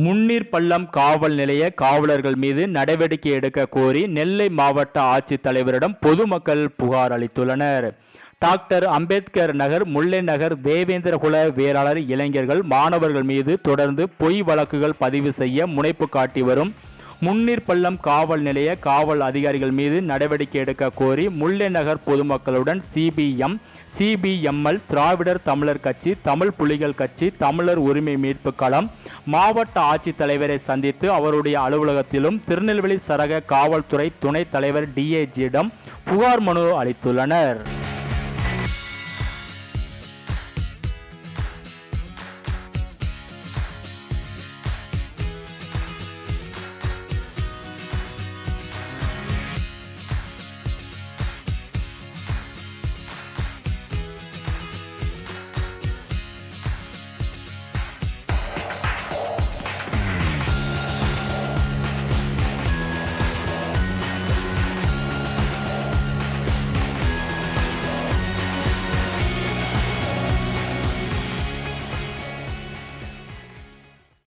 முன்னீர் பள்ளம் காவல் நிலைய காவலர்கள் மீது நடவடிக்கை எடுக்க கோரி நெல்லை மாவட்ட ஆட்சித்தலைவரிடம் பொதுமக்கள் புகார் அளித்துள்ளனர். டாக்டர் அம்பேத்கர் நகர், முல்லை நகர், தேவேந்திரகுல வேளாளர் இளைஞர்கள், மாணவர்கள் மீது தொடர்ந்து பொய் வழக்குகள் பதிவு செய்ய முனைப்பு காட்டி வரும் முன்னீர் பள்ளம் காவல் நிலைய காவல் அதிகாரிகள் மீது நடவடிக்கை எடுக்க கோரி முல்லை நகர் பொதுமக்களுடன் சிபிஎம்எல், திராவிடர் தமிழர் கட்சி, தமிழ் புலிகள் கட்சி, தமிழர் உரிமை மீட்பு களம் மாவட்ட ஆட்சித்தலைவரை சந்தித்து அவருடைய அலுவலகத்திலும் திருநெல்வேலி சரக காவல்துறை துணைத் தலைவர் டிஐஜியிடம் புகார் மனு அளித்துள்ளனர்.